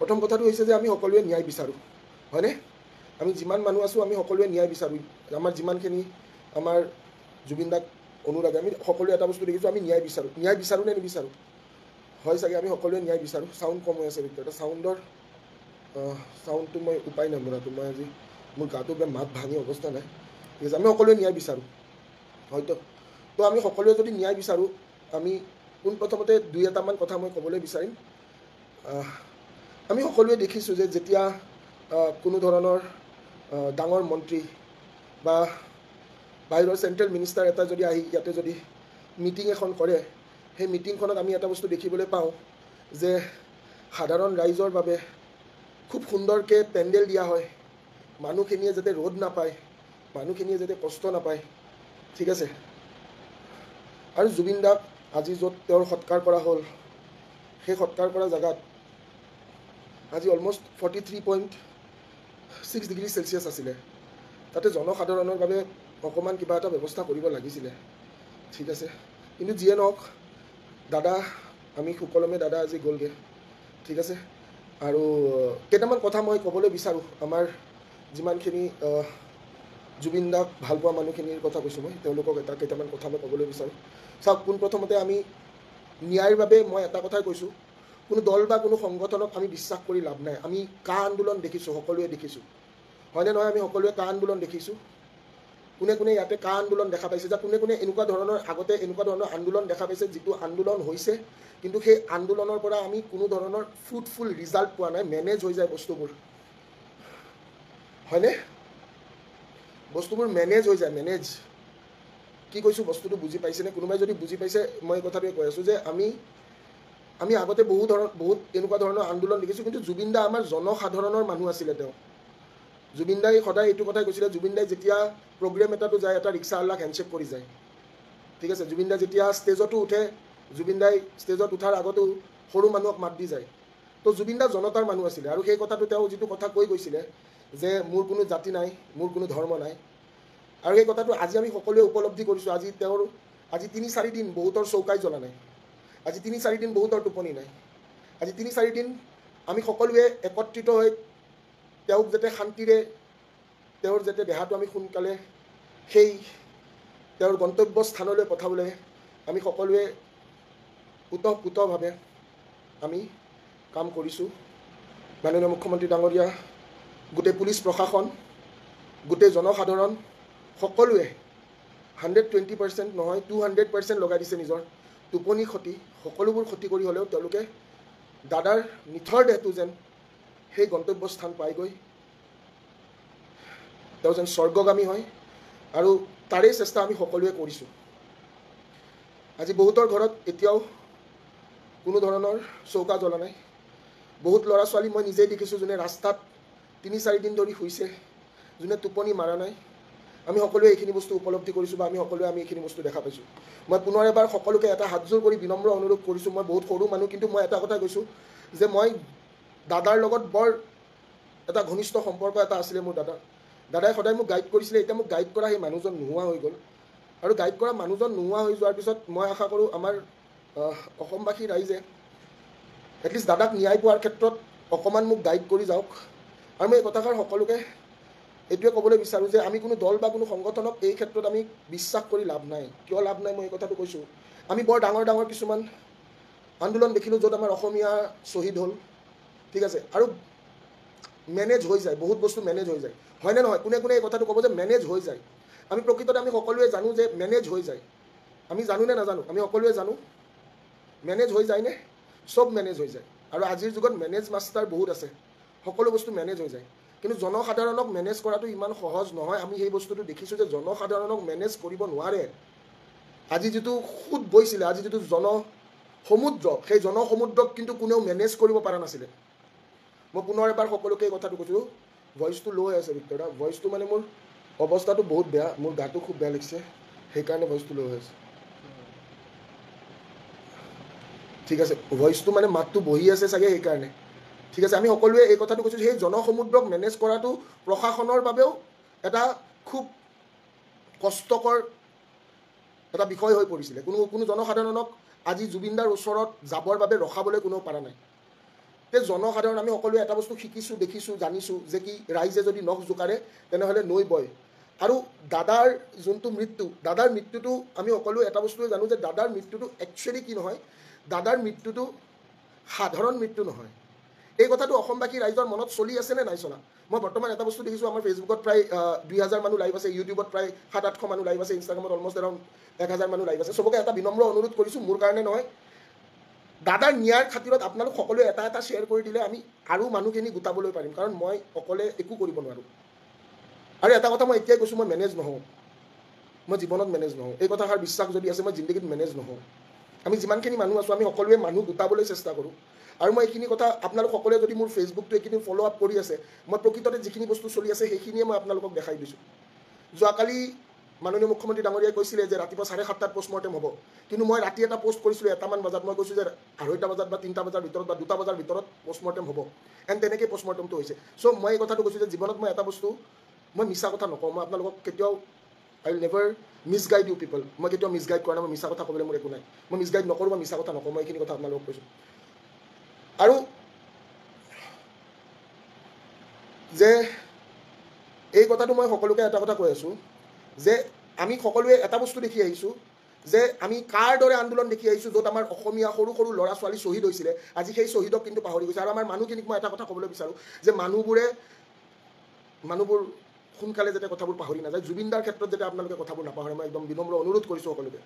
প্ৰথম কথাটো হৈছে যে আমি সকলোৱে ন্যায় বিচাৰোঁ, হয়নে? আমি যিমান মানুহ আছোঁ আমি সকলোৱে ন্যায় বিচাৰোঁ। আমাৰ যিমানখিনি আমাৰ জুবিন দাক অনুৰাগী আমি সকলোৱে এটা বস্তু দেখিছোঁ, আমি ন্যায় বিচাৰোঁ। ন্যায় বিচাৰোঁ নে নিবিচাৰোঁ? হয় চাগে, আমি সকলোৱে ন্যায় বিচাৰোঁ। চাউণ্ড কম হৈ আছে ভিতৰত, চাউণ্ডটো মই উপায় নাই মৰাটো, মই আজি মোৰ গাটো বেয়া, মাত ভাঙি অৱস্থা নাই। ঠিক আছে, আমি সকলোৱে ন্যায় বিচাৰোঁ হয়তো। তো আমি সকলোৱে যদি ন্যায় বিচাৰোঁ, আমি পোনপ্ৰথমতে দুই এটামান কথা মই ক'বলৈ বিচাৰিম। আমি সকলোৱে দেখিছোঁ যে যেতিয়া কোনো ধৰণৰ ডাঙৰ মন্ত্ৰী বা বাহিৰৰ চেণ্ট্ৰেল মিনিষ্টাৰ এটা যদি আহি ইয়াতে যদি মিটিং এখন কৰে, সেই মিটিংখনত আমি এটা বস্তু দেখিবলৈ পাওঁ যে সাধাৰণ ৰাইজৰ বাবে খুব সুন্দৰকৈ পেণ্ডেল দিয়া হয়, মানুহখিনিয়ে যাতে ৰ'দ নাপায়, মানুহখিনিয়ে যাতে কষ্ট নাপায়। ঠিক আছে, আৰু জুবিন দাক আজি য'ত তেওঁৰ সৎকাৰ কৰা হ'ল, সেই সৎকাৰ কৰা জেগাত আজি অলমষ্ট 43.6 ডিগ্ৰী চেলচিয়াছ আছিলে। তাতে জনসাধাৰণৰ বাবে অকণমান কিবা এটা ব্যৱস্থা কৰিব লাগিছিলে। ঠিক আছে, কিন্তু যিয়ে নহওক দাদা, আমি সুকলমে দাদা আজি গ'লগৈ। ঠিক আছে, আৰু কেইটামান কথা মই ক'বলৈ বিচাৰোঁ। আমাৰ যিমানখিনি জুবিন দাক ভাল পোৱা মানুহখিনিৰ কথা কৈছোঁ মই, তেওঁলোকক কেইটামান কথা মই ক'বলৈ বিচাৰোঁ। চাওক, পোনপ্ৰথমতে আমি ন্যায়ৰ বাবে মই এটা কথাই কৈছোঁ, কোনো দল বা কোনো সংগঠনক আমি বিশ্বাস কৰি লাভ নাই। আমি কা আন্দোলন দেখিছোঁ, সকলোৱে দেখিছোঁ, হয়নে নহয়? আমি সকলোৱে কা আন্দোলন দেখিছোঁ। কোনে কোনে ইয়াতে কা আন্দোলন দেখা পাইছে, যে কোনে কোনে এনেকুৱা ধৰণৰ আগতে এনেকুৱা ধৰণৰ আন্দোলন দেখা পাইছে, যিটো আন্দোলন হৈছে কিন্তু সেই আন্দোলনৰ পৰা আমি কোনো ধৰণৰ ফ্ৰুটফুল ৰিজাল্ট পোৱা নাই, মেনেজ হৈ যায় বস্তুবোৰ, হয়নে? বস্তুবোৰ মেনেজ হৈ যায়, মেনেজ। কি কৈছোঁ বস্তুটো বুজি পাইছেনে? কোনোবাই যদি বুজি পাইছে, মই এই কথাটোৱে কৈ আছোঁ যে আমি আগতে বহুত এনেকুৱা ধৰণৰ আন্দোলন দেখিছোঁ, কিন্তু জুবিন দা আমাৰ জনসাধাৰণৰ মানুহ আছিলে। তেওঁ জুবিন দাই সদায় এইটো কথাই কৈছিলে, জুবিন দাই যেতিয়া প্ৰগ্ৰেম এটাতো যায়, এটা ৰিক্সাৱালাক হেণ্ডশ্বেক কৰি যায়। ঠিক আছে, জুবিন দা যেতিয়া ষ্টেজতো উঠে, জুবিন দাই ষ্টেজত উঠাৰ আগতো সৰু মানুহক মাত দি যায়। তো জুবিন দা জনতাৰ মানুহ আছিলে, আৰু সেই কথাটো তেওঁ যিটো কথা কৈ গৈছিলে যে মোৰ কোনো জাতি নাই, মোৰ কোনো ধৰ্ম নাই, আৰু সেই কথাটো আজি আমি সকলোৱে উপলব্ধি কৰিছোঁ। আজি 3-4 দিন বহুতৰ চৌকাই জ্বলা নাই, আজি 3-4 দিন বহুতৰ টোপনি নাই, আজি 3-4 দিন আমি সকলোৱে একত্ৰিত হৈ তেওঁক যাতে শান্তিৰে, তেওঁৰ যাতে দেহাটো আমি সোনকালে সেই তেওঁৰ গন্তব্য স্থানলৈ পঠাবলৈ আমি সকলোৱে ওতঃপ্ৰোতভাৱে আমি কাম কৰিছোঁ। মাননীয় মুখ্যমন্ত্ৰী ডাঙৰীয়া, গোটেই পুলিচ প্ৰশাসন, গোটেই জনসাধাৰণ সকলোৱে 120% নহয় 200% লগাই দিছে নিজৰ টোপনি ক্ষতি, সকলোবোৰ ক্ষতি কৰি হ'লেও তেওঁলোকে দাদাৰ নিথৰ দেহটো যেন সেই গন্তব্যস্থান পাইগৈ, তেওঁ যেন স্বৰ্গগামী হয়, আৰু তাৰেই চেষ্টা আমি সকলোৱে কৰিছোঁ। আজি বহুতৰ ঘৰত এতিয়াও কোনো ধৰণৰ চৌকা জ্বলা নাই। বহুত ল'ৰা ছোৱালী মই নিজেই দেখিছোঁ, যোনে ৰাস্তাত 3-4 দিন ধৰি শুইছে, যোনে টোপনি মাৰা নাই। আমি সকলোৱে এইখিনি বস্তু উপলব্ধি কৰিছোঁ, বা আমি সকলোৱে এইখিনি বস্তু দেখা পাইছোঁ। মই পুনৰ এবাৰ সকলোকে এটা হাতযোৰ কৰি বিনম্ৰ অনুৰোধ কৰিছোঁ। মই বহুত সৰু মানুহ, কিন্তু মই এটা কথা কৈছোঁ যে মই দাদাৰ লগত বৰ এটা ঘনিষ্ঠ সম্পৰ্ক এটা আছিলে মোৰ দাদাই সদায় মোক গাইড কৰিছিলে। এতিয়া মোক গাইড কৰা সেই মানুহজন নোহোৱা হৈ গ'ল, আৰু গাইড কৰা মানুহজন নোহোৱা হৈ যোৱাৰ পিছত মই আশা কৰোঁ আমাৰ অসমবাসী ৰাইজে এটলিষ্ট দাদাক ন্যায় পোৱাৰ ক্ষেত্ৰত অকণমান মোক গাইড কৰি যাওক। আৰু মই এই কথাষাৰ সকলোকে এইটোৱে ক'বলৈ বিচাৰোঁ যে আমি কোনো দল বা কোনো সংগঠনক এই ক্ষেত্ৰত আমি বিশ্বাস কৰি লাভ নাই। কিয় লাভ নাই মই এই কথাটো কৈছোঁ, আমি বৰ ডাঙৰ ডাঙৰ কিছুমান আন্দোলন দেখিলোঁ য'ত আমাৰ অসমীয়া শ্বহীদ হ'ল। ঠিক আছে, আৰু মেনেজ হৈ যায়, বহুত বস্তু মেনেজ হৈ যায়, হয়নে নহয়? কোনে কোনে এই কথাটো ক'ব যে মেনেজ হৈ যায়। আমি প্ৰকৃততে আমি সকলোৱে জানো যে মেনেজ হৈ যায়। আমি জানো নে নাজানো? আমি সকলোৱে জানো মেনেজ হৈ যায়নে? চব মেনেজ হৈ যায়, আৰু আজিৰ যুগত মেনেজ মাষ্টাৰ বহুত আছে, সকলো বস্তু মেনেজ হৈ যায়। কিন্তু জনসাধাৰণক মেনেজ কৰাটো ইমান সহজ নহয়। আমি সেই বস্তুটো দেখিছোঁ যে জনসাধাৰণক মেনেজ কৰিব নোৱাৰে। আজি যিটো সুত বৈছিলে, আজি যিটো জনসমুদ্ৰ, সেই জনসমুদ্ৰক কিন্তু কোনেও মেনেজ কৰিব পৰা নাছিলে। মই পুনৰ এবাৰ সকলোকে এই কথাটো কৈছোঁ, ভইচটো ল' হৈ আছে ভিতৰত, ভইচটো মানে মোৰ অৱস্থাটো বহুত বেয়া, মোৰ গাটো খুব বেয়া লাগিছে, সেইকাৰণে ভইচটো ল' হৈ আছে। ঠিক আছে, ভইচটো মানে মাতটো বহি আছে চাগে সেইকাৰণে। ঠিক আছে, আমি সকলোৱে এই কথাটো কৈছোঁ, সেই জনসমুদ্ৰক মেনেজ কৰাটো প্ৰশাসনৰ বাবেও এটা খুব কষ্টকৰ এটা বিষয় হৈ পৰিছিলে। কোনো জনসাধাৰণক আজি জুবিন দাৰ ওচৰত যাবৰ বাবে ৰখাবলৈ কোনেও পৰা নাই। তে জনসাধাৰণ আমি সকলোৱে এটা বস্তু শিকিছোঁ, দেখিছোঁ, জানিছোঁ যে কি ৰাইজে যদি নখ জোকাৰে তেনেহ'লে নৈ বয়। আৰু দাদাৰ যোনটো মৃত্যু, দাদাৰ মৃত্যুটো আমি সকলোৱে এটা বস্তুৱে জানো যে দাদাৰ মৃত্যুটো একচুৱেলি কি নহয়, দাদাৰ মৃত্যুটো সাধাৰণ মৃত্যু নহয়। এই কথাটো অসমবাসী ৰাইজৰ মনত চলি আছে নে নাই চলা? মই বৰ্তমান এটা বস্তু দেখিছোঁ, আমাৰ ফেচবুকত প্ৰায় 2000 মানুহ লাইভ আছে, ইউটিউবত প্ৰায় 700-800 মানুহ লাইভ আছে, ইনষ্টাগ্ৰামত অলমষ্ট এৰাউণ্ড 1000 মানুহ লাইভ আছে। চবকে এটা বিনম্ৰ অনুৰোধ কৰিছোঁ, মোৰ কাৰণে নহয়, দাদাৰ ন্যায়ৰ খাতিৰত আপোনালোক সকলোৱে এটা এটা শ্বেয়াৰ কৰি দিলে আমি আৰু মানুহখিনি গোটাবলৈ পাৰিম, কাৰণ মই অকলে একো কৰিব নোৱাৰোঁ। আৰু এটা কথা মই এতিয়াই কৈছোঁ, মই মেনেজ নহওঁ, মই জীৱনত মেনেজ নহওঁ। এই কথাষাৰ বিশ্বাস যদি আছে, মই জিন্দগীত মেনেজ নহওঁ। আমি যিমানখিনি মানুহ আছোঁ, আমি সকলোৱে মানুহ গোটাবলৈ চেষ্টা কৰোঁ। আৰু মই এইখিনি কথা আপোনালোক সকলোৱে যদি মোৰ ফেচবুকটো এইখিনি ফ'ল' আপ কৰি আছে, মই প্ৰকৃততে যিখিনি বস্তু চলি আছে সেইখিনিয়ে মই আপোনালোকক দেখাই দিছোঁ। যোৱাকালি মাননীয় মুখ্যমন্ত্ৰী ডাঙৰীয়াই কৈছিলে যে ৰাতিপুৱা 7:30 পষ্টমৰ্টেম হ'ব, কিন্তু মই ৰাতি এটা পোষ্ট কৰিছিলোঁ 1মান বজাত, মই কৈছোঁ যে 2:30 বজাত বা 3টা বজাৰ ভিতৰত বা 2টা বজাৰ ভিতৰত পষ্টমৰ্টেম হ'ব, এণ্ড তেনেকৈ পষ্টমৰ্টেমটো হৈছে। চ' মই এই কথাটো কৈছোঁ যে জীৱনত মই এটা বস্তু, মই মিছা কথা নকওঁ, মই আপোনালোকক কেতিয়াও আই উইল নেভাৰ মিছগাইড ইউ পিপল, মই কেতিয়াও মিছগাইড কৰা নাই, মই মিছা কথা ক'বলৈ মোৰ একো নাই, মই মিছগাইড নকৰোঁ, মই মিছা কথা নকওঁ, মই এইখিনি কথা আপোনালোকক কৈছোঁ। আৰু যে এই কথাটো মই সকলোকে এটা কথা কৈ আছোঁ যে আমি সকলোৱে এটা বস্তু দেখি আহিছোঁ যে আমি কাৰ দৰে আন্দোলন দেখি আহিছোঁ য'ত আমাৰ অসমীয়া সৰু সৰু ল'ৰা ছোৱালী শ্বহীদ হৈছিলে, আজি সেই শ্বহীদক কিন্তু পাহৰি গৈছে। আৰু আমাৰ মানুহখিনিক মই এটা কথা ক'বলৈ বিচাৰোঁ যে মানুহবোৰ সোনকালে যাতে কথাবোৰ পাহৰি নাযায়। জুবিনদাৰ ক্ষেত্ৰত যাতে আপোনালোকে কথাবোৰ নাপাহৰে, মই একদম বিনম্ৰ অনুৰোধ কৰিছোঁ সকলোকে।